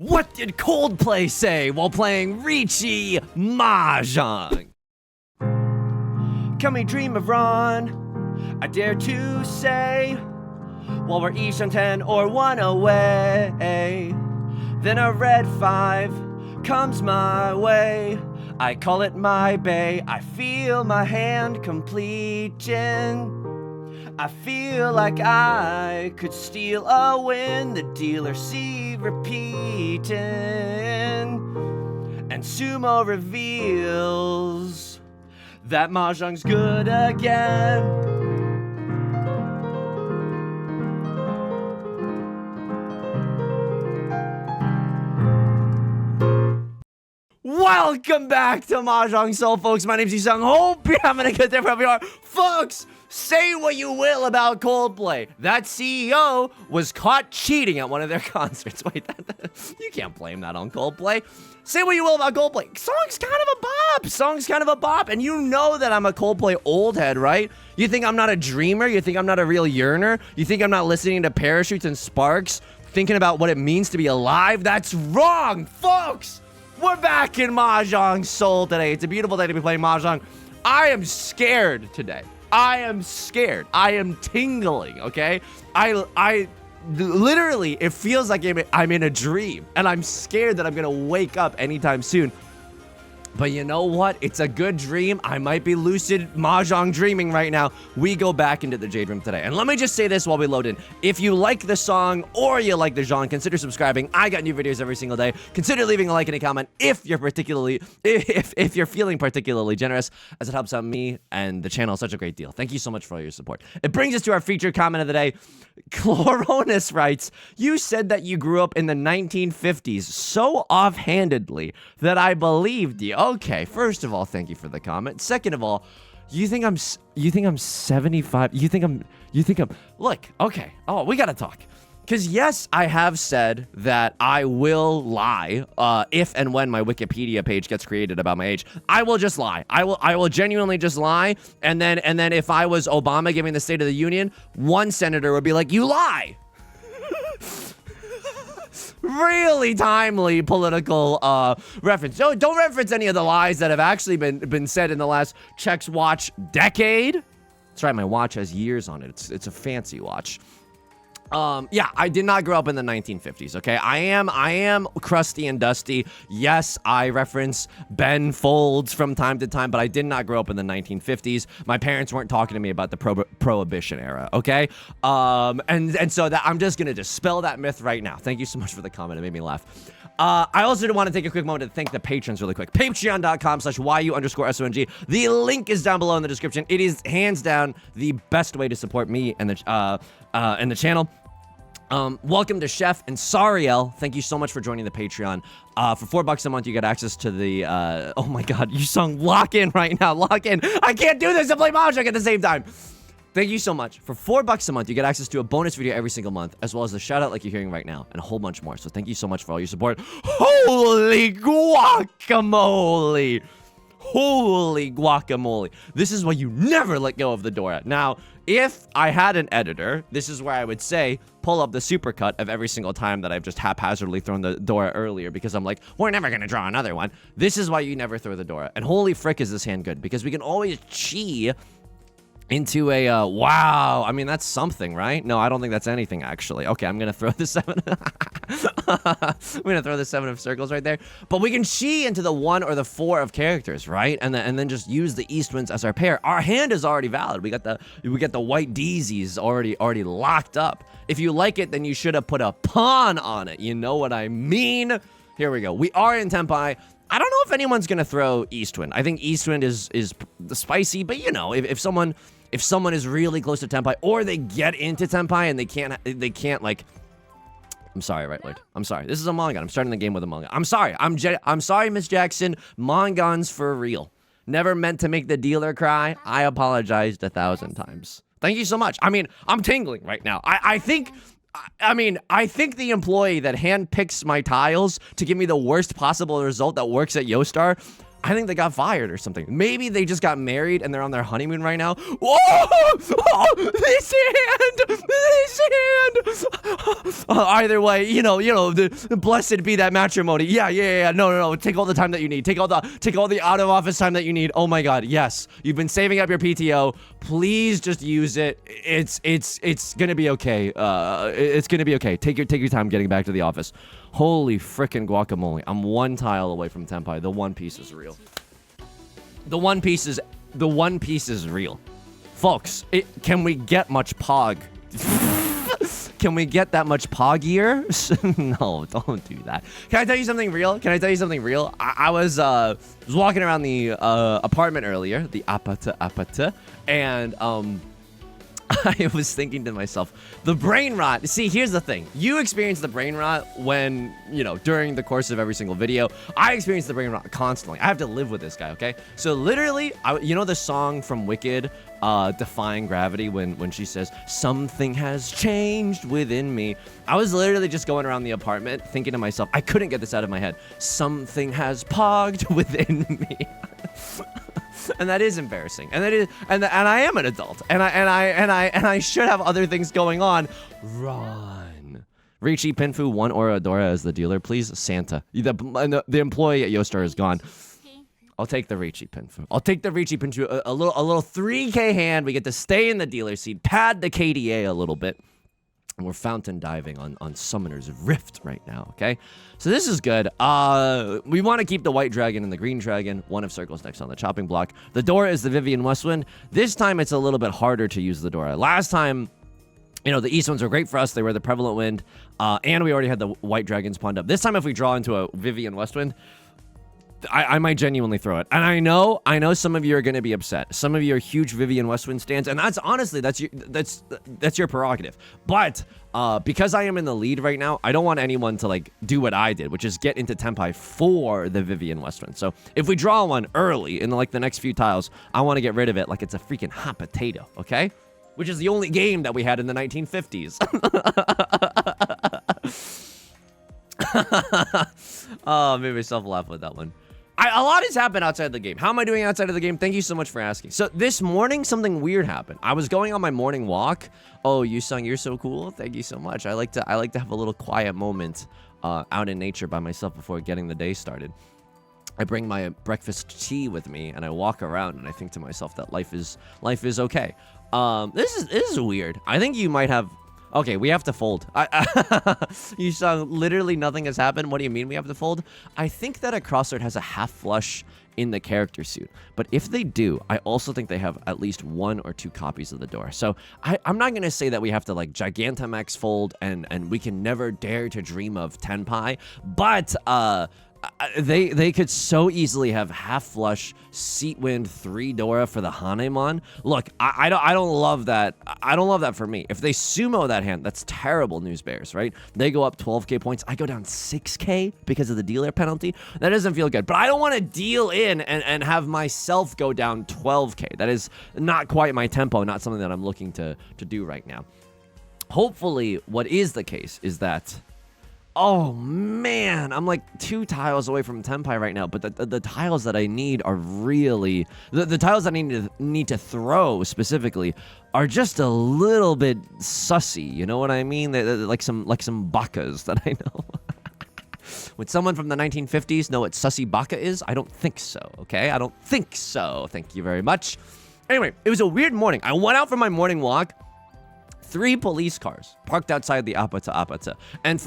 What did Coldplay say while playing Riichi Mahjong? Can we dream of Ron? I dare to say, while we're each on 10 or 1 away, then a red 5 comes my way. I call it my bay. I feel my hand completing. I feel like I could steal a win. The dealer see repeating, and Sumo reveals that Mahjong's good again. Welcome back to Mahjong Soul, folks. My name's Yusong. Hope you're having a good day wherever you are. Folks, say what you will about Coldplay. That CEO was caught cheating at one of their concerts. Wait, you can't blame that on Coldplay. Say what you will about Coldplay. Song's kind of a bop. Song's kind of a bop. And you know that I'm a Coldplay old head, right? You think I'm not a dreamer? You think I'm not a real yearner? You think I'm not listening to Parachutes and Sparks, thinking about what it means to be alive? That's wrong, folks. We're back in Mahjong Soul today. It's a beautiful day to be playing Mahjong. I am scared today. I am scared. I am tingling, okay? I literally, it feels like I'm in a dream, and I'm scared that I'm gonna wake up anytime soon. But you know what? It's a good dream. I might be lucid Mahjong dreaming right now. We go back into the Jade Room today. And let me just say this while we load in. If you like the song or you like the genre, consider subscribing. I got new videos every single day. Consider leaving a like and a comment if you're if you're feeling particularly generous, as it helps out me and the channel such a great deal. Thank you so much for all your support. It brings us to our featured comment of the day. Chloronis writes, you said that you grew up in the 1950s so offhandedly that I believed you. Okay, first of all, thank you for the comment. Second of all, you think I'm 75? You think I'm look, okay. Oh, we got to talk. Cuz yes, I have said that I will lie if and when my Wikipedia page gets created about my age. I will just lie. I will genuinely just lie, and then if I was Obama giving the State of the Union, one senator would be like, "You lie." Really timely political reference. Don't reference any of the lies that have actually been said in the last Check's Watch decade. That's right, my watch has years on it. It's a fancy watch. Yeah, I did not grow up in the 1950s, okay? I am crusty and dusty. Yes, I reference Ben Folds from time to time, but I did not grow up in the 1950s. My parents weren't talking to me about the Prohibition era, okay? And so that I'm just gonna dispel that myth right now. Thank you so much for the comment. It made me laugh. I also want to take a quick moment to thank the patrons really quick. Patreon.com/YU_SONG. The link is down below in the description. It is hands down the best way to support me and the channel. Welcome to Chef and Sariel. Thank you so much for joining the Patreon. For $4 a month, you get access to the, oh my God, you sung lock in right now, lock in. I can't do this and play Mahjong at the same time. Thank you so much. For $4 a month, you get access to a bonus video every single month, as well as the shout out like you're hearing right now, and a whole bunch more. So thank you so much for all your support. Holy guacamole. Holy guacamole. This is why you never let go of the Dora. Now, if I had an editor, this is where I would say, pull up the supercut of every single time that I've just haphazardly thrown the Dora earlier, because I'm like, we're never gonna draw another one. This is why you never throw the Dora. And holy frick is this hand good, because we can always chi into a, wow. I mean, that's something, right? No, I don't think that's anything, actually. Okay, I'm gonna throw the 7. I'm gonna throw the 7 of circles right there. But we can chi into the 1 or the 4 of characters, right? And then just use the east winds as our pair. Our hand is already valid. We got the white daisies already locked up. If you like it, then you should have put a pawn on it. You know what I mean? Here we go. We are in Tenpai. I don't know if anyone's gonna throw Eastwind. I think Eastwind is spicy, but you know, if someone is really close to Tenpai, or they get into Tenpai and they can't like, I'm sorry, right, Lloyd? I'm sorry. This is a Mongon. I'm starting the game with a Mongon. I'm sorry. I'm sorry, Miss Jackson. Mongon's for real. Never meant to make the dealer cry. I apologized 1,000 times. Thank you so much. I mean, I'm tingling right now. I think the employee that handpicks my tiles to give me the worst possible result that works at Yostar, I think they got fired or something. Maybe they just got married and they're on their honeymoon right now. Whoa! Oh, this hand! Either way, you know, the blessed be that matrimony. Yeah. No. Take all the time that you need. Take all the out of office time that you need. Oh my God, yes. You've been saving up your PTO. Please just use it. It's gonna be okay. It's gonna be okay. Take your time getting back to the office. Holy frickin' guacamole. I'm one tile away from Tenpai. The One Piece is real. The One Piece is real. Folks, can we get much pog? Can we get that much poggier? No, don't do that. Can I tell you something real? I was walking around the apartment earlier, the apata, and I was thinking to myself, the brain rot. See, here's the thing. You experience the brain rot when, during the course of every single video. I experience the brain rot constantly. I have to live with this guy, okay? So literally, the song from Wicked, Defying Gravity, when she says, something has changed within me. I was literally just going around the apartment thinking to myself, I couldn't get this out of my head. Something has pogged within me. And that is embarrassing. And I am an adult. And I should have other things going on. Run. Riichi Pinfu, 1 Oradora as the dealer, please. Santa. The employee at Yostar is gone. I'll take the Riichi Pinfu. A little 3K hand. We get to stay in the dealer seat, pad the KDA a little bit. And we're fountain diving on Summoner's Rift right now, okay? So this is good. We want to keep the white dragon and the green dragon. 1 of circles next on the chopping block. The Dora is the Vivian Westwind. This time it's a little bit harder to use the Dora. Last time, the East ones were great for us. They were the prevalent wind. And we already had the white dragons pawned up. This time if we draw into a Vivian Westwind, I might genuinely throw it. And I know some of you are going to be upset. Some of you are huge Vivian Westwind stands, and that's honestly that's your prerogative. But because I am in the lead right now, I don't want anyone to do what I did, which is get into Tenpai for the Vivian Westwind. So if we draw one early in the next few tiles, I want to get rid of it like it's a freaking hot potato, okay? Which is the only game that we had in the 1950s. Oh, made myself laugh with that one. A lot has happened outside the game. How am I doing outside of the game? Thank you so much for asking. So this morning, something weird happened. I was going on my morning walk. Oh, Yusong, you're so cool. Thank you so much. I like to have a little quiet moment out in nature by myself before getting the day started. I bring my breakfast tea with me and I walk around and I think to myself that life is okay. This is weird. I think you might have. Okay, we have to fold. You saw literally nothing has happened. What do you mean we have to fold? I think that a crossword has a half flush in the character suit. But if they do, I also think they have at least 1 or 2 copies of the door. So I'm not going to say that we have to Gigantamax fold and we can never dare to dream of Tenpai. But they could so easily have half flush seat wind 3 Dora for the Hanemon. Look, I don't love that. I don't love that for me. If they sumo that hand, that's terrible news bears, right? They go up 12k points. I go down 6k because of the dealer penalty. That doesn't feel good. But I don't want to deal in and have myself go down 12k. That is not quite my tempo, not something that I'm looking to do right now. Hopefully, what is the case is that. Oh man, I'm 2 tiles away from Tenpai right now, but the tiles that I need are really the tiles that I need to throw specifically are just a little bit sussy. You know what I mean? They're like some bakas that I know. Would someone from the 1950s know what sussy baka is? I don't think so. Okay, I don't think so. Thank you very much. Anyway, it was a weird morning. I went out for my morning walk. 3 police cars parked outside the Apata, and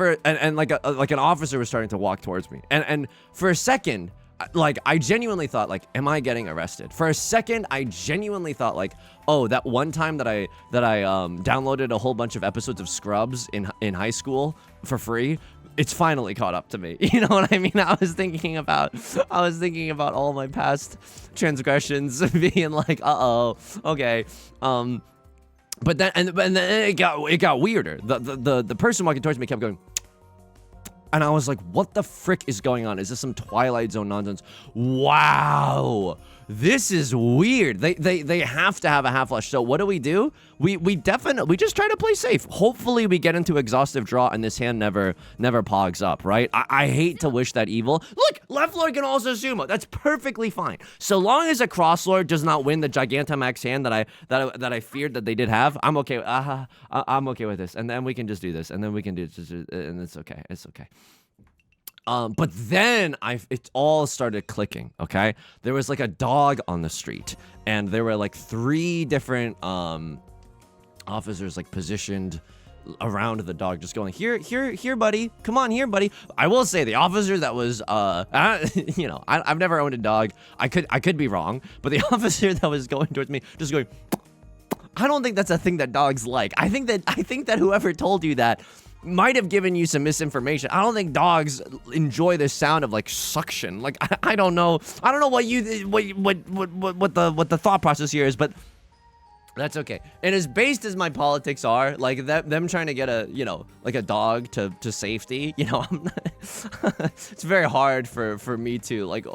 an officer was starting to walk towards me, and for a second, I genuinely thought am I getting arrested? For a second, I genuinely thought oh, that one time that I downloaded a whole bunch of episodes of Scrubs in high school for free. It's finally caught up to me. You know what I mean? I was thinking about all my past transgressions, being uh-oh, okay. But then it got weirder. The person walking towards me kept going, and I was like, "What the frick is going on? Is this some Twilight Zone nonsense?" Wow, This is weird. They have to have a half flush. So what do? We just try to play safe. Hopefully we get into exhaustive draw and this hand never pogs up, right? I hate to wish that evil. Look, left lord can also sumo. That's perfectly fine. So long as a cross lord does not win the Gigantamax hand that I feared that they did have, I'm okay. I'm okay with this. And then we can just do this. And then we can do this, and it's okay. It's okay. But then it all started clicking, okay? There was like a dog on the street, and there were like 3 different officers like positioned around the dog, just going, here, buddy. Come on, here, buddy. I will say the officer that was, you know, I've never owned a dog. I could be wrong, but the officer that was going towards me, just going, I don't think that's a thing that dogs like. I think that whoever told you that might have given you some misinformation. I don't think dogs enjoy the sound of like suction. Like I don't know what the thought process here is, but that's okay. And as based as my politics are, like them trying to get like a dog to safety, you know, it's very hard for me to like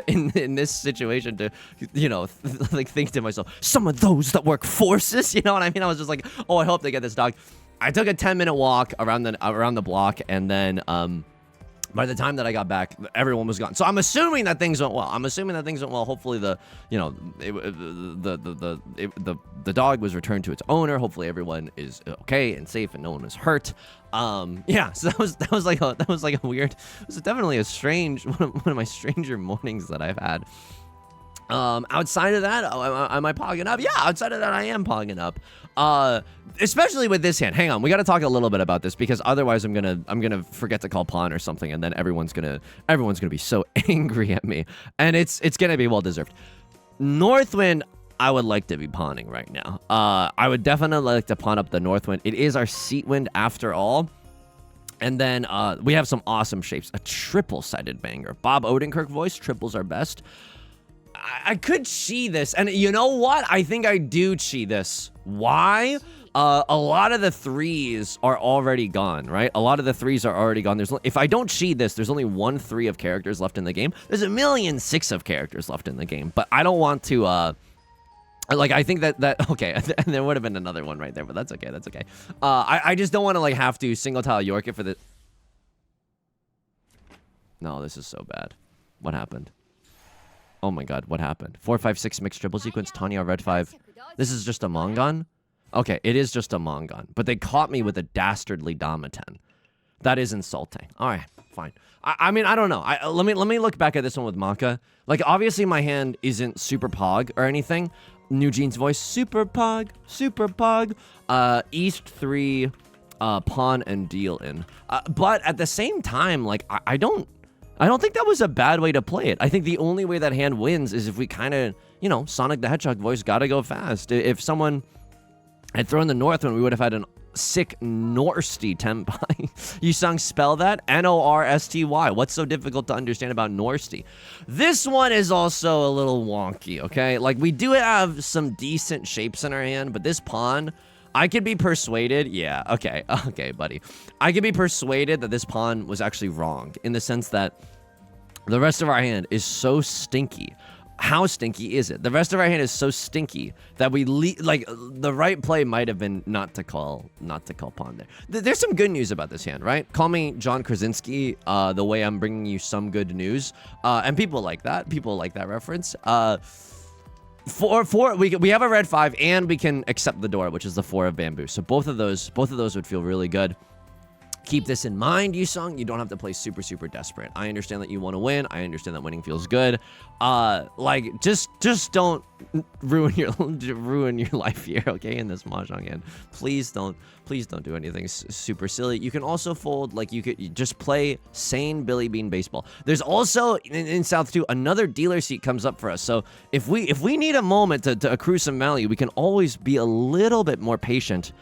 in this situation to, you know, like think to myself, some of those that work forces, you know what I mean? I was just like, oh, I hope they get this dog. I took a 10-minute walk around the block, and then by the time that I got back, everyone was gone. So I'm assuming that things went well. Hopefully the dog was returned to its owner. Hopefully everyone is okay and safe and no one was hurt. Yeah, so that was like a weird. It was definitely a strange one of my stranger mornings that I've had. Outside of that, am I pogging up? Yeah, outside of that, I am pogging up. Especially with this hand. Hang on, we got to talk a little bit about this because otherwise I'm gonna forget to call pawn or something, and then everyone's gonna be so angry at me, and it's gonna be well deserved. Northwind, I would like to be pawning right now. I would definitely like to pawn up the Northwind. It is our seat wind after all. And then we have some awesome shapes. A triple-sided banger. Bob Odenkirk voice, triples are best. I could chi this, and you know what? I think I do chi this. Why? A lot of the 3s are already gone, right? A lot of the 3s are already gone. If I don't chi this, there's only 1 3 of characters left in the game. There's 1,000,006 of characters left in the game, but I don't want to, like, I think that okay, there would have been another one right there, but that's okay, that's okay. I just don't want to, like, have to single tile York it for the... No, this is so bad. What happened? Oh my god, what happened? 4, 5, 6 mixed triple sequence, Tanya, red 5. This is just a Mongon? Okay, it is just a Mongon. But they caught me with a dastardly Damaten. That is insulting. Alright, fine. I mean, I don't know. Let me look back at this one with Maka. Like, obviously my hand isn't super pog or anything. New Jeans voice, super pog, super pog. East 3, pawn and deal in. But at the same time, like, I don't think that was a bad way to play it. I think the only way that hand wins is if we kind of, you know, Sonic the Hedgehog voice gotta go fast. If someone had thrown the Northwind, we would have had an sick Norsty Tenpai. Yusong spell that? Norsty. What's so difficult to understand about Norsty? This one is also a little wonky, okay? Like, we do have some decent shapes in our hand, but this pawn... I could be persuaded, yeah, okay, buddy. I could be persuaded that this pawn was actually wrong, in the sense that the rest of our hand is so stinky. How stinky is it? The rest of our hand is so stinky that like, the right play might have been not to call pawn there. There's some good news about this hand, right? Call me John Krasinski, the way I'm bringing you some good news. And people like that reference. We have a red 5 and we can accept the door, which is the 4 of bamboo. So both of those would feel really good. Keep this in mind, Yusong. You don't have to play super, super desperate. I understand that you want to win. I understand that winning feels good. Like, just don't ruin your life here, okay? In this Mahjong hand, please don't do anything super silly. You can also fold, like, you just play sane Billy Bean baseball. There's also in South 2 another dealer seat comes up for us. So if we need a moment to accrue some value, we can always be a little bit more patient.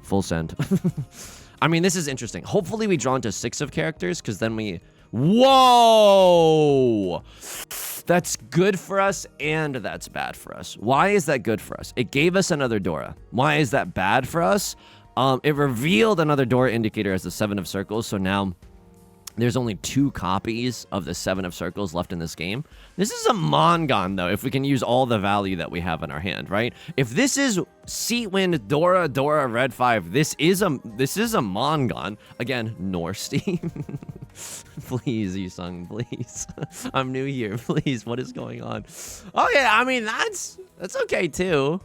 Full send. I mean, this is interesting. Hopefully we draw into 6 of characters, because then we... Whoa! That's good for us, and that's bad for us. Why is that good for us? It gave us another Dora. Why is that bad for us? It revealed another Dora indicator as the 7 of circles, so now There's only 2 copies of the 7 of Circles left in this game. This is a Mongon, though, if we can use all the value that we have in our hand, right? If this is Seatwind, Dora, Dora, Red 5, this is a Mongon. Again, Norse team. Please, Yusong, please. I'm new here, please. What is going on? Oh, yeah, I mean, that's okay, too.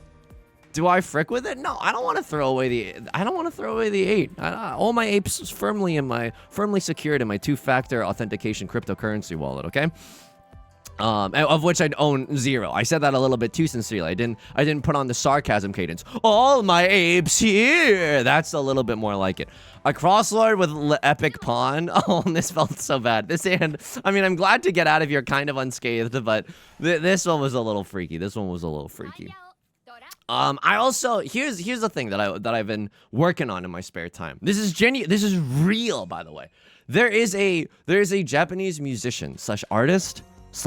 Do I frick with it? No, I don't want to throw away the 8. All my apes firmly secured in my 2-factor authentication cryptocurrency wallet, okay? Of which I'd own 0. I said that a little bit too sincerely. I didn't put on the sarcasm cadence. All my apes here. That's a little bit more like it. A crosslord with epic pawn. Oh, this felt so bad. This hand. I mean, I'm glad to get out of here kind of unscathed, but this one was a little freaky. I also here's the thing that I've been working on in my spare time. This is real, by the way. There is a Japanese musician / artist /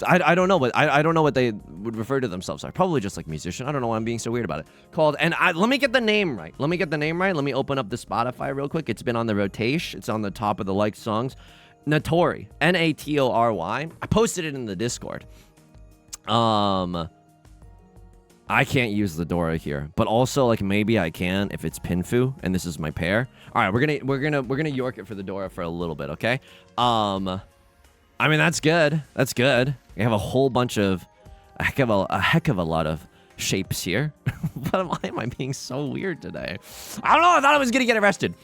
I don't know what they would refer to themselves as. Probably just like musician. I don't know why I'm being so weird about it. Let me get the name right. Let me open up the Spotify real quick. It's been on the rotation. It's on the top of the liked songs. Natory. Natory. I posted it in the Discord. I can't use the Dora here, but also like maybe I can if it's Pinfu and this is my pair. All right, we're gonna York it for the Dora for a little bit, okay? I mean that's good. We have a whole bunch of a heck of a lot of shapes here. Why am I being so weird today? I don't know. I thought I was gonna get arrested.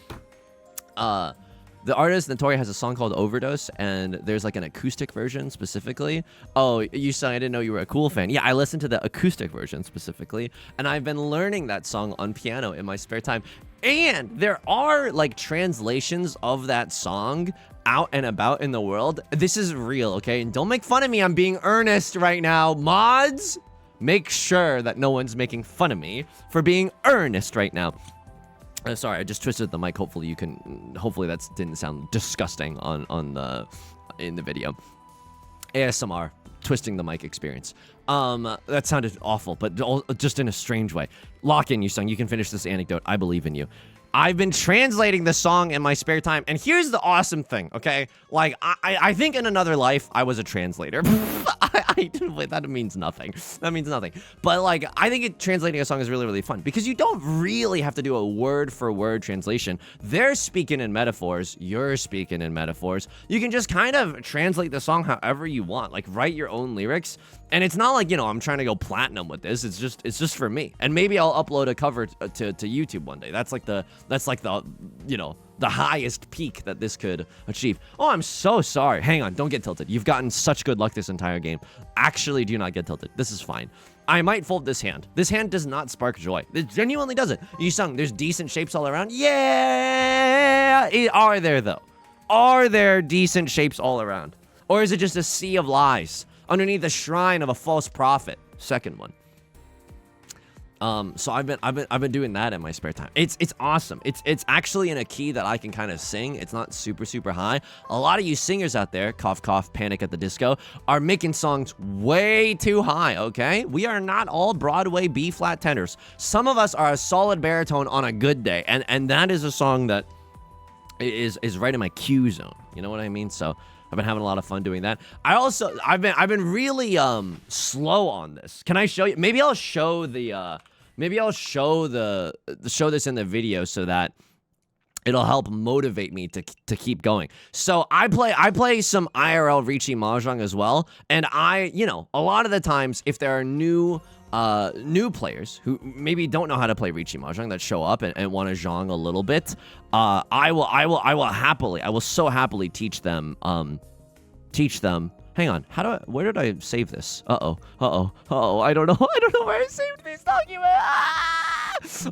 The artist Notori has a song called Overdose, and there's like an acoustic version specifically. Oh, you sang, I didn't know you were a Cool fan. Yeah, I listened to the acoustic version specifically, and I've been learning that song on piano in my spare time. And there are like translations of that song out and about in the world. This is real, okay? And don't make fun of me. I'm being earnest right now. Mods, make sure that no one's making fun of me for being earnest right now. Sorry, I just twisted the mic. Hopefully that didn't sound disgusting in the video. ASMR, twisting the mic experience. That sounded awful, but just in a strange way. Lock in, Yusong. You can finish this anecdote. I believe in you. I've been translating the song in my spare time, and here's the awesome thing, okay? Like, I think in another life, I was a translator. That means nothing. That means nothing. But, like, I think translating a song is really, really fun, because you don't really have to do a word-for-word translation. They're speaking in metaphors. You're speaking in metaphors. You can just kind of translate the song however you want. Like, write your own lyrics. And it's not like, you know, I'm trying to go platinum with this. It's just for me. And maybe I'll upload a cover to YouTube one day. That's like the, you know, the highest peak that this could achieve. Oh, I'm so sorry. Hang on. Don't get tilted. You've gotten such good luck this entire game. Actually, do not get tilted. This is fine. I might fold this hand. This hand does not spark joy. It genuinely doesn't. Yusong, there's decent shapes all around. Yeah. Are there, though? Are there decent shapes all around? Or is it just a sea of lies underneath the shrine of a false prophet? Second one. So I've been doing that in my spare time. It's awesome. It's actually in a key that I can kind of sing. It's not super high. A lot of you singers out there, cough cough, Panic at the Disco, are making songs way too high, okay? We are not all Broadway B flat tenors. Some of us are a solid baritone on a good day, and that is a song that is right in my Q zone. You know what I mean? So I've been having a lot of fun doing that. I've been really slow on this. Can I show you? Maybe I'll show show this in the video so that it'll help motivate me to keep going. So I play some IRL Riichi Mahjong as well, and you know, a lot of the times if there are new players who maybe don't know how to play Riichi Mahjong that show up and want to zhong a little bit, I will so happily teach them. Hang on, where did I save this? I don't know where I saved this document.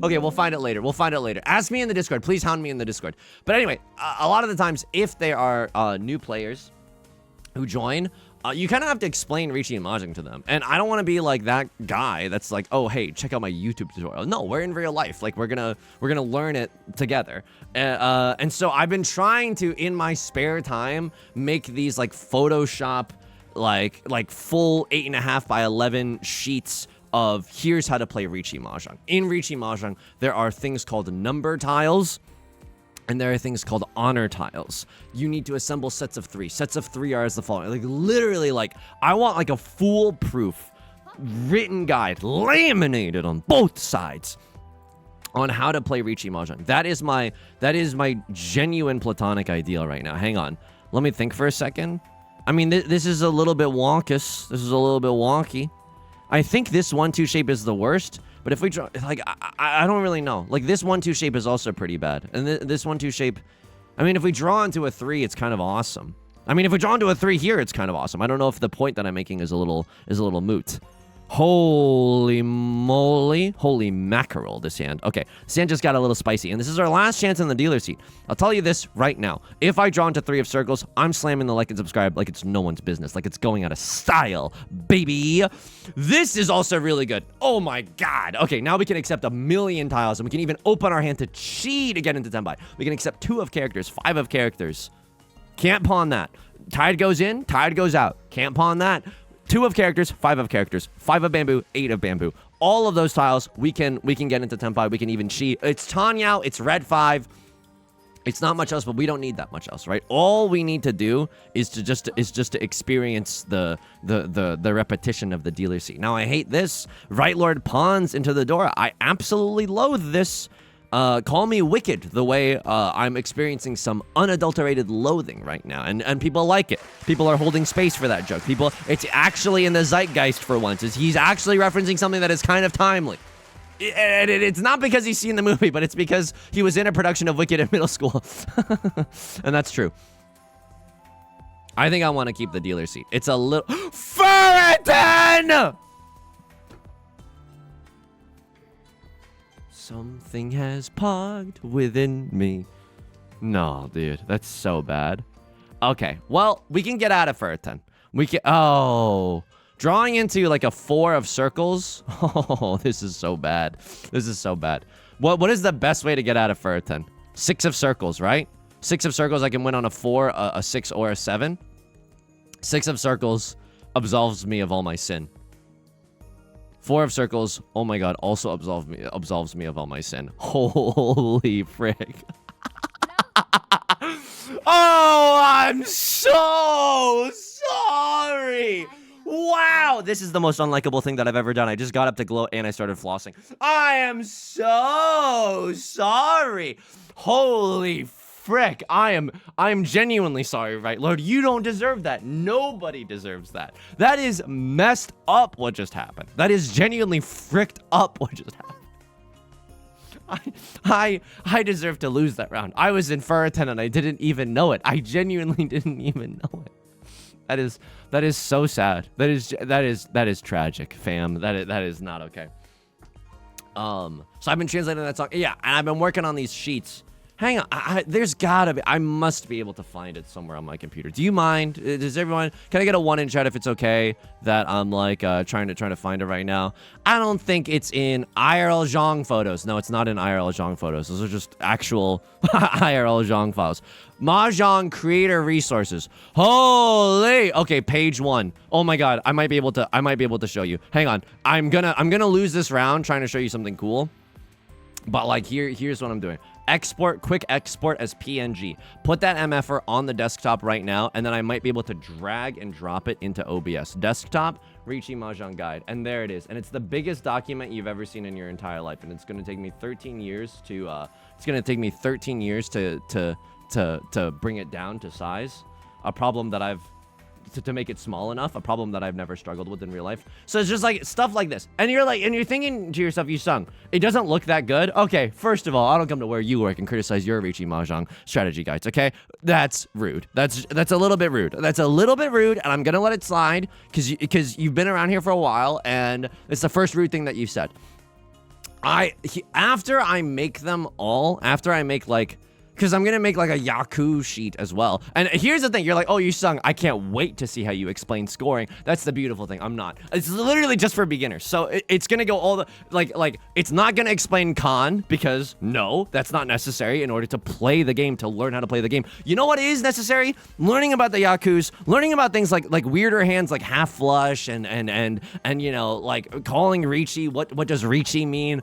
Okay, we'll find it later. Ask me in the Discord. Please hound me in the Discord. But anyway, a lot of the times, if there are new players who join, you kind of have to explain Riichi Mahjong to them. And I don't want to be like that guy that's like, oh, hey, check out my YouTube tutorial. No, we're in real life. Like, we're gonna learn it together. And so I've been trying to, in my spare time, make these like Photoshop, like full 8.5 by 11 sheets of here's how to play Riichi Mahjong. In Riichi Mahjong, there are things called number tiles. And there are things called honor tiles. You need to assemble sets of 3. Sets of 3 are as the following. Like literally, like I want like a foolproof written guide laminated on both sides on how to play Riichi Mahjong. That is my genuine platonic ideal right now. Hang on. Let me think for a second. I mean, this is a little bit wonkus. This is a little bit wonky. I think this 1-2 shape is the worst. But if we draw, like, I don't really know. Like, this 1-2 shape is also pretty bad. And this 1-2 shape, I mean, if we draw into a 3, it's kind of awesome. I mean, if we draw into a 3 here, it's kind of awesome. I don't know if the point that I'm making is a little moot. Holy moly. Holy mackerel, this hand. Okay, this hand just got a little spicy. And this is our last chance in the dealer seat. I'll tell you this right now. If I draw into 3 of circles, I'm slamming the like and subscribe like it's no one's business. Like it's going out of style, baby. This is also really good. Oh my god. Okay, now we can accept 1,000,000 tiles. And we can even open our hand to cheat to get into Tenbai. We can accept 2 of characters, 5 of characters. Can't pawn that. Tide goes in, tide goes out. Can't pawn that. 2 of characters, 5 of characters, 5 of bamboo, 8 of bamboo. All of those tiles, we can get into Tenpai. We can even cheat. It's Tanyao, it's red 5. It's not much else, but we don't need that much else, right? All we need to do is just to experience the repetition of the dealer seat. Now I hate this. Right Lord pawns into the door. I absolutely loathe this. Call me wicked the way I'm experiencing some unadulterated loathing right now. And people like it. People are holding space for that joke. It's actually in the zeitgeist for once. He's actually referencing something that is kind of timely. It's not because he's seen the movie, but it's because he was in a production of Wicked in middle school. And that's true. I think I want to keep the dealer seat. It's a little... Ferritin! Something has pogged within me. No, dude. That's so bad. Okay. Well, we can get out of Ferritin. We can... Oh. Drawing into like a 4 of circles. Oh, this is so bad. This is so bad. What is the best way to get out of Ferritin? 6 of circles, right? 6 of circles, I can win on a 4, a 6, or a 7. 6 of circles absolves me of all my sin. 4 of circles, oh my god, also absolves me of all my sin. Holy frick. Oh, I'm so sorry. Wow, this is the most unlikable thing that I've ever done. I just got up to glow and I started flossing. I am so sorry. Holy frick. I am genuinely sorry, right, Lord? You don't deserve that. Nobody deserves that. That is messed up what just happened. That is genuinely fricked up what just happened. I deserve to lose that round. I was in Ferritin and I didn't even know it. I genuinely didn't even know it. That is so sad. That is tragic, fam. That is not okay. So I've been translating that song. Yeah, and I've been working on these sheets. Hang on, there's gotta be, I must be able to find it somewhere on my computer. Do you mind? Does everyone, can I get a 1 in chat if it's okay that I'm like trying to find it right now? I don't think it's in IRL Zhong photos. No, it's not in IRL Zhong photos. Those are just actual IRL Zhong files. Mahjong creator resources. Holy, okay, page 1. Oh my god, I might be able to show you. Hang on, I'm gonna lose this round trying to show you something cool. But like here's what I'm doing. Quick export as PNG. Put that MFR on the desktop right now, and then I might be able to drag and drop it into OBS. Desktop, Riichi Mahjong Guide. And there it is. And it's the biggest document you've ever seen in your entire life. And it's going to take me 13 years to, to bring it down to size. A problem that to make it small enough, a problem that I've never struggled with in real life. So it's just like stuff like this. And you're thinking to yourself, Yusong, it doesn't look that good. Okay, first of all, I don't come to where you work and criticize your Riichi Mahjong strategy guides, okay? That's rude. That's a little bit rude. That's a little bit rude, and I'm gonna let it slide because you've been around here for a while, and it's the first rude thing that you said. After I make like, because I'm going to make like a Yaku sheet as well. And here's the thing. You're like, oh, Yusong, I can't wait to see how you explain scoring. That's the beautiful thing. I'm not. It's literally just for beginners. So it's going to go all the, like, it's not going to explain Khan because no, that's not necessary in order to play the game, to learn how to play the game. You know what is necessary? Learning about the Yakus, learning about things like weirder hands like half flush and you know, like calling Riichi, what does Riichi mean?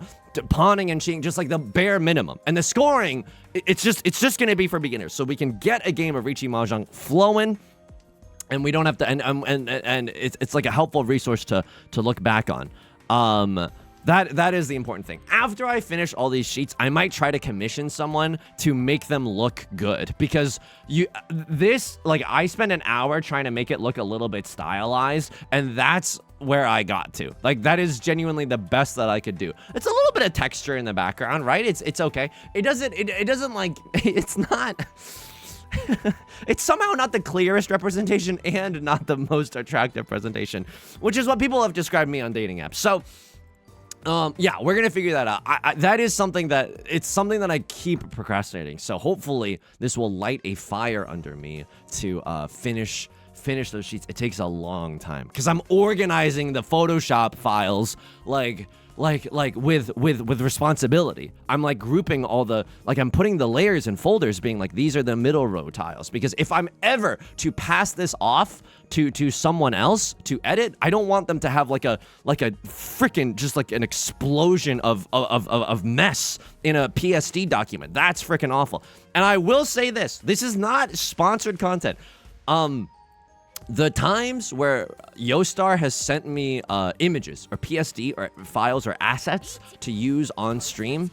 pawning and cheating, just like the bare minimum. And the scoring, it's just gonna be for beginners, so we can get a game of Riichi Mahjong flowing, and we don't have to. And it's like a helpful resource to look back on. That is the important thing. After I finish all these sheets, I might try to commission someone to make them look good, because I spent an hour trying to make it look a little bit stylized, and that's where I got to. Like, that is genuinely the best that I could do. It's a little bit of texture in the background, right? It's okay. It doesn't like, it's not. It's somehow not the clearest representation and not the most attractive presentation, which is what people have described me on dating apps. So, yeah, we're gonna figure that out. That is something that I keep procrastinating. So hopefully this will light a fire under me to finish those sheets. It takes a long time because I'm organizing the Photoshop files like with responsibility. I'm like grouping all the, like, I'm putting the layers in folders, being like, these are the middle row tiles, because if I'm ever to pass this off to someone else to edit, I don't want them to have like a freaking, just like an explosion of mess in a PSD document. That's freaking awful. And I will say this is not sponsored content. The times where Yostar has sent me images or PSD or files or assets to use on stream,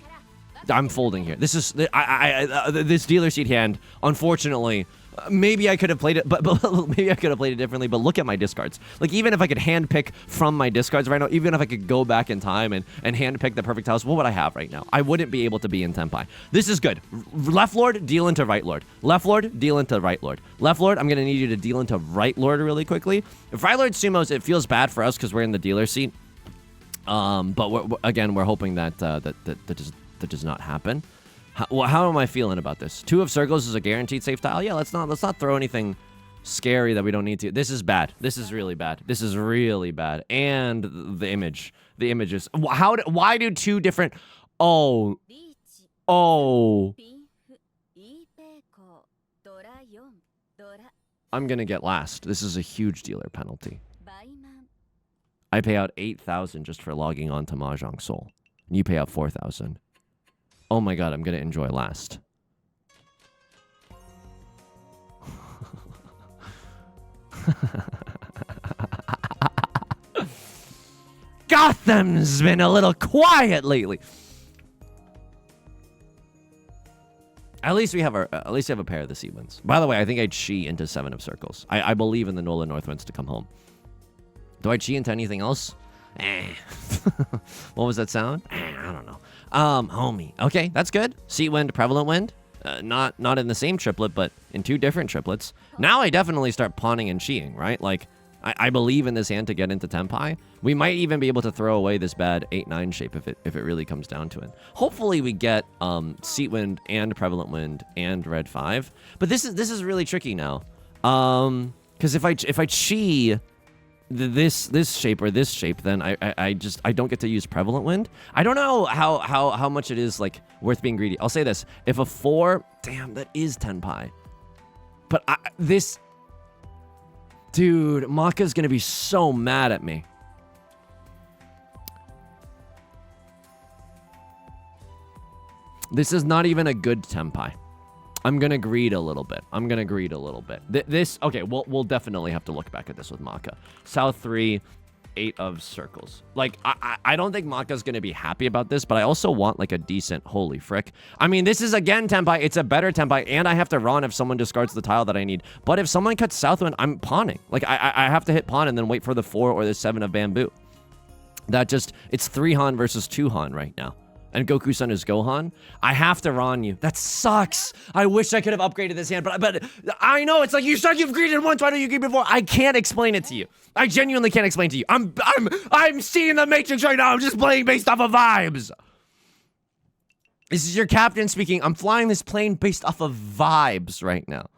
I'm folding here. This is this dealer seat hand. Unfortunately, maybe I could have played it, but maybe I could have played it differently. But look at my discards. Like, even if I could handpick from my discards right now, even if I could go back in time and handpick the perfect tiles, what would I have right now? I wouldn't be able to be in Tenpai. This is good. Left Lord, deal into Right Lord. Left Lord, deal into Right Lord. Left Lord, I'm gonna need you to deal into Right Lord really quickly. If Right Lord sumos, it feels bad for us because we're in the dealer seat. But we're hoping that that does not happen. How am I feeling about this? 2 of circles is a guaranteed safe tile. Yeah, let's not throw anything scary that we don't need to. This is bad. This is really bad. This is really bad. And the images. Why do 2 different? Oh. I'm gonna get last. This is a huge dealer penalty. I pay out 8,000 just for logging on to Mahjong Soul. And you pay out 4,000. Oh my god, I'm gonna enjoy last. Gotham's been a little quiet lately. At least we have a pair of the sea winds. By the way, I think I'd chi into 7 of circles. I believe in the Nola Northwinds to come home. Do I chi into anything else? What was that sound? I don't know. Homie. Okay, that's good. Sea wind, prevalent wind. Not in the same triplet, but in 2 different triplets. Now I definitely start pawning and chiing, right? Like, I believe in this hand to get into Tenpai. We might even be able to throw away this bad 8-9 shape if it really comes down to it. Hopefully we get Seat Wind and Prevalent Wind and Red 5. But this is really tricky now. Because if I chi this shape or this shape, then I don't get to use Prevalent Wind. I don't know how much it is like worth being greedy. I'll say this: if a 4, damn, that is Tenpai. But this dude, Maka's gonna be so mad at me. This is not even a good Tenpai. I'm gonna greed a little bit. Okay, we'll definitely have to look back at this with Maka. South 3, 8 of circles. Like, I don't think Maka's gonna be happy about this, but I also want like a decent, holy frick. I mean, this is again Tenpai. It's a better Tenpai, and I have to run if someone discards the tile that I need. But if someone cuts Southwind, I'm pawning. Like, I have to hit pawn and then wait for the 4 or the 7 of bamboo. It's 3 Han versus 2 Han right now. And Goku-san is Gohan. I have to Ron you. That sucks. I wish I could have upgraded this hand, but I know it's like, you said you've greeted once. Why don't you greet before? I can't explain it to you. I genuinely can't explain to you. I'm seeing the Matrix right now. I'm just playing based off of vibes. This is your captain speaking. I'm flying this plane based off of vibes right now.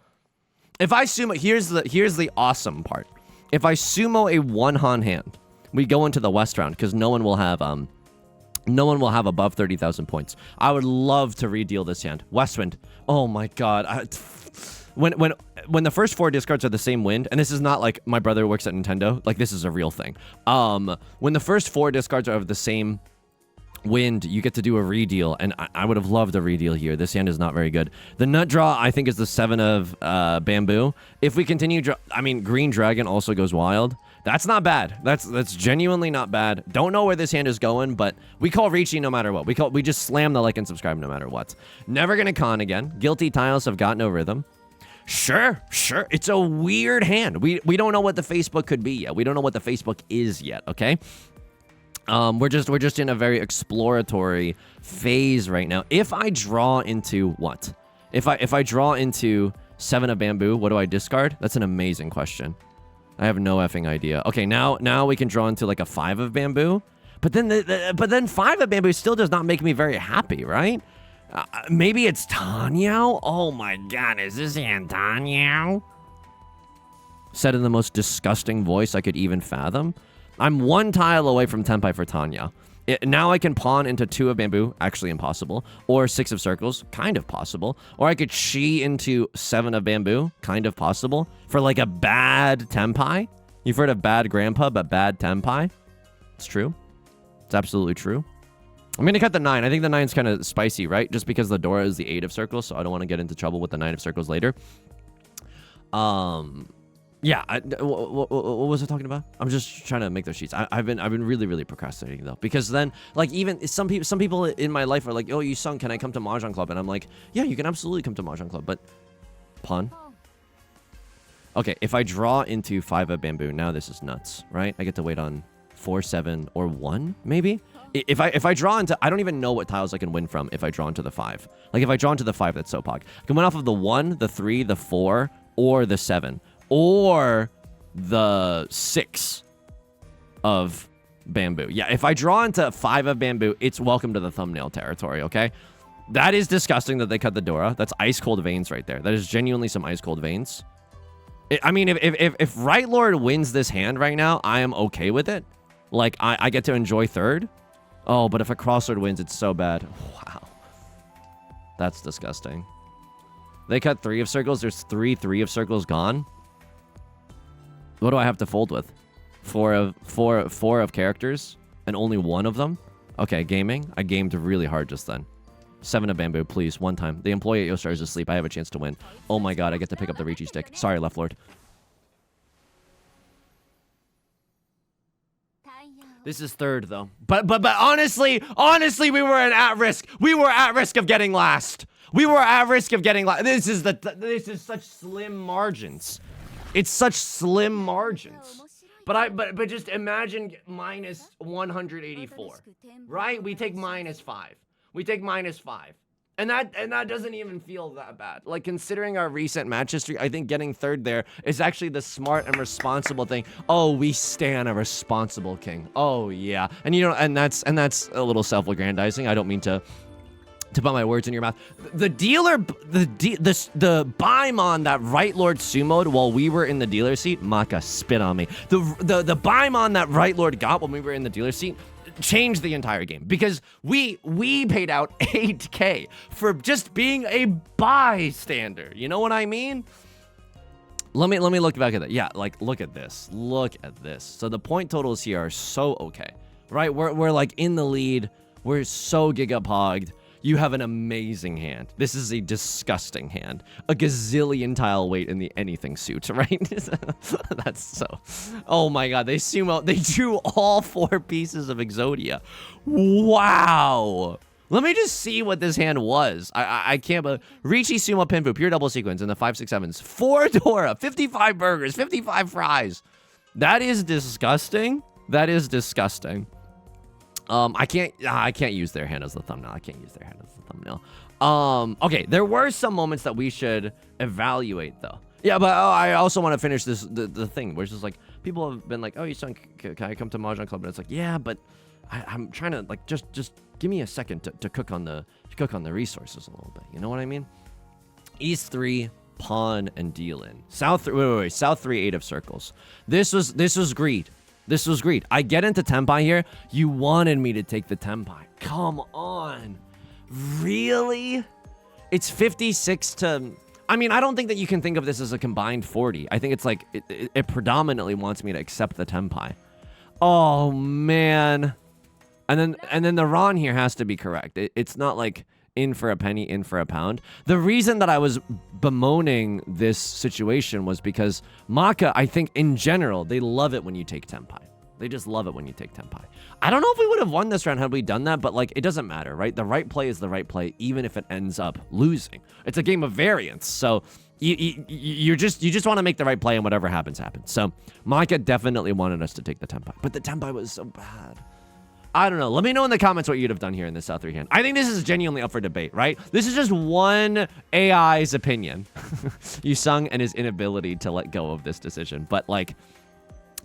If I sumo, here's the awesome part. If I sumo a 1 Han hand, we go into the West round because no one will have above 30,000 points. I would love to redeal this hand. Westwind. Oh my god. When the first 4 discards are the same wind, and this is not like my brother works at Nintendo, like this is a real thing. When the first 4 discards are of the same Wind, you get to do a redeal, and I would have loved a redeal here. This hand is not very good. The nut draw, I think, is the 7 of bamboo. If we continue, I mean, green dragon also goes wild. That's not bad. That's genuinely not bad. Don't know where this hand is going, but we call Riichi no matter what. We just slam the like and subscribe no matter what. Never gonna con again. Guilty tiles have got no rhythm. Sure. It's a weird hand. We don't know what the Facebook could be yet. We don't know what the Facebook is yet, okay? We're just in a very exploratory phase right now. If I draw into what? If I draw into 7 of bamboo, what do I discard? That's an amazing question. I have no effing idea. Okay, now we can draw into like a 5 of bamboo, but then 5 of bamboo still does not make me very happy, right? Maybe it's Tenhou? Oh my god, is this hand Tenhou? Said in the most disgusting voice I could even fathom. I'm 1 tile away from Tenpai for Tenhou. Now I can pawn into 2 of bamboo, actually impossible, or 6 of circles, kind of possible, or I could chi into 7 of bamboo, kind of possible, for like a bad Tenpai. You've heard of bad grandpa, but bad Tenpai? It's true. It's absolutely true. I'm going to cut the 9. I think the 9's kind of spicy, right? Just because the Dora is the 8 of circles, so I don't want to get into trouble with the 9 of circles later. Yeah, what was I talking about? I'm just trying to make those sheets. I've been really procrastinating though, because then like even some people in my life are like, oh, Yusong, can I come to Mahjong Club? And I'm like, yeah, you can absolutely come to Mahjong Club, but pawn. Okay, if I draw into 5 of bamboo, now this is nuts, right? I get to wait on 4, 7, or 1 maybe. If I draw into, I don't even know what tiles I can win from if I draw into the 5. Like if I draw into the 5, that's so pog. I can win off of the 1, the 3, the 4, or the 7. Or the 6 of bamboo. Yeah, if I draw into 5 of bamboo, it's welcome to the thumbnail territory, okay? That is disgusting that they cut the Dora. That's ice cold veins right there. That is genuinely some ice cold veins. I mean, if Right Lord wins this hand right now, I am okay with it. Like, I get to enjoy 3rd. Oh, but if a Crosslord wins, it's so bad. Wow. That's disgusting. They cut 3 of circles. There's 3 of circles gone. What do I have to fold with? 4 of characters and only 1 of them? Okay, gaming. I gamed really hard just then. 7 of bamboo, please, 1 time. The employee at Yostar is asleep. I have a chance to win. Oh my god, I get to pick up the Riichi stick. Sorry, Left Lord. This is 3rd though. But honestly, we were at risk. We were at risk of getting last. We were at risk of getting last. This is such slim margins. It's such slim margins. But just imagine minus 184, right? We take minus 5. We take minus 5. And that doesn't even feel that bad. Like, considering our recent match history, I think getting 3rd there is actually the smart and responsible thing. Oh, we stand a responsible king. Oh yeah. And you know, and that's a little self-aggrandizing. I don't mean to put my words in your mouth. The dealer, the Baimon that Right Lord sumoed while we were in the dealer seat, Maka, spit on me. The Baimon that Right Lord got when we were in the dealer seat changed the entire game, because we paid out 8K for just being a bystander. You know what I mean? Let me look back at that. Yeah, like look at this. Look at this. So the point totals here are so okay, right? We're like in the lead. We're so gigapogged. You have an amazing hand. This is a disgusting hand. A gazillion tile weight in the anything suit, right? That's so... Oh my god, they drew all 4 pieces of Exodia. Wow! Let me just see what this hand was. I can't believe... Riichi Sumo Pinfu, pure double sequence in the 5, 6, 7s. 4 Dora, 55 burgers, 55 fries. That is disgusting. That is disgusting. I can't use their hand as the thumbnail. I can't use their hand as the thumbnail. Okay, there were some moments that we should evaluate though. Yeah, but I also want to finish the thing, where it's just like, people have been like, oh, Yusong, can I come to Mahjong Club? And it's like, yeah, but I'm trying to like, just give me a second to cook on the resources a little bit. You know what I mean? East 3, pawn, and deal in. South 3, wait, South 3, 8 of circles. This was greed. This was greed. I get into Tenpai here. You wanted me to take the Tenpai. Come on. Really? It's 56 to... I mean, I don't think that you can think of this as a combined 40. I think it's like, it predominantly wants me to accept the Tenpai. Oh, man. And then the Ron here has to be correct. It's not like in for a penny, in for a pound. The reason that I was bemoaning this situation was because Maka, I think in general, they love it when you take Tenpai. They just love it when you take Tenpai. I don't know if we would have won this round had we done that, but like it doesn't matter, right? The right play is the right play, even if it ends up losing. It's a game of variance, so you just want to make the right play, and whatever happens, happens. So Maka definitely wanted us to take the Tenpai, but the Tenpai was so bad. I don't know. Let me know in the comments what you'd have done here in this South 3 hand. I think this is genuinely up for debate, right? This is just one AI's opinion. Yusong and his inability to let go of this decision. But, like,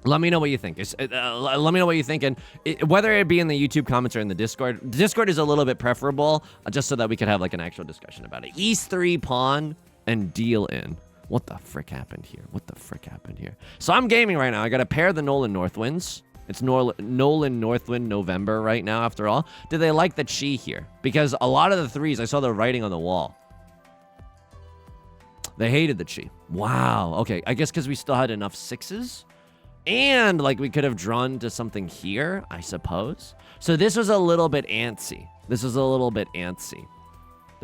let me know what you think. Let me know what you think. And whether it be in the YouTube comments or in the Discord. Discord is a little bit preferable, just so that we could have, like, an actual discussion about it. East 3 pawn and deal in. What the frick happened here? What the frick happened here? So I'm gaming right now. I got to pair the Nolan Northwinds. It's Nolan Northwind November right now, after all. Did they like the chi here? Because a lot of the threes, I saw the writing on the wall. They hated the chi. Wow. Okay, I guess because we still had enough sixes. And, like, we could have drawn to something here, I suppose. So this was a little bit antsy. There's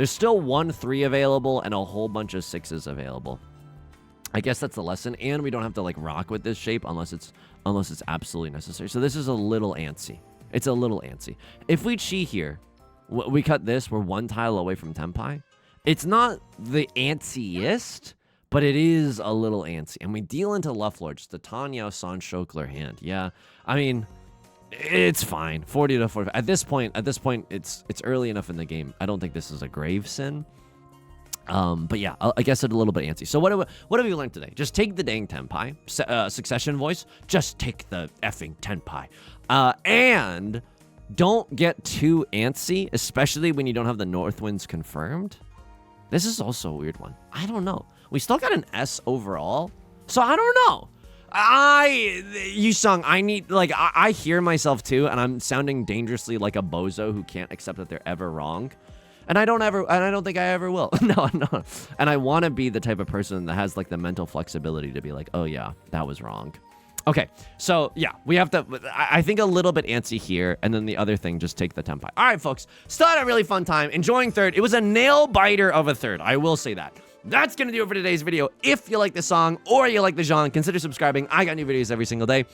still 1 3 available and a whole bunch of 6s available. I guess that's the lesson, and we don't have to like rock with this shape unless it's absolutely necessary. So this is a little antsy. It's a little antsy. If we chi here, we cut this, we're 1 tile away from Tenpai. It's not the antsiest, but it is a little antsy. And we deal into Left Lord, just the Tanyao San Shokler hand. Yeah, I mean, it's fine. 40 to 45. At this point, it's early enough in the game. I don't think this is a grave sin. But yeah, I guess it's a little bit antsy. So what have we learned today? Just take the dang Tenpai. Succession voice. Just take the effing Tenpai. And don't get too antsy, especially when you don't have the Northwinds confirmed. This is also a weird one. I don't know. We still got an S overall. So I don't know. Yusong, I need, like, I hear myself too, and I'm sounding dangerously like a bozo who can't accept that they're ever wrong. And I don't think I ever will. No. And I want to be the type of person that has like the mental flexibility to be like, oh yeah, that was wrong. Okay, so yeah, we have to, I think a little bit antsy here, and then the other thing, just take the Tenpai. All right, folks, still had a really fun time, enjoying third. It was a nail biter of a third, I will say that. That's going to do it for today's video. If you like the song or you like the genre, consider subscribing. I got new videos every single day.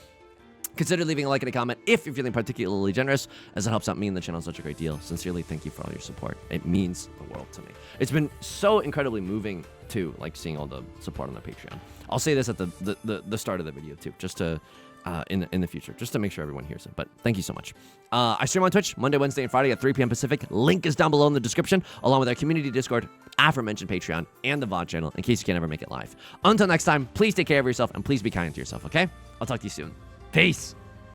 Consider leaving a like and a comment if you're feeling particularly generous, as it helps out me and the channel such a great deal. Sincerely, thank you for all your support. It means the world to me. It's been so incredibly moving, too, like seeing all the support on the Patreon. I'll say this at the start of the video, too, just to, in the future, just to make sure everyone hears it. But thank you so much. I stream on Twitch Monday, Wednesday, and Friday at 3 p.m. Pacific. Link is down below in the description, along with our community Discord, aforementioned Patreon, and the VOD channel, in case you can't ever make it live. Until next time, please take care of yourself, and please be kind to yourself, okay? I'll talk to you soon. Peace!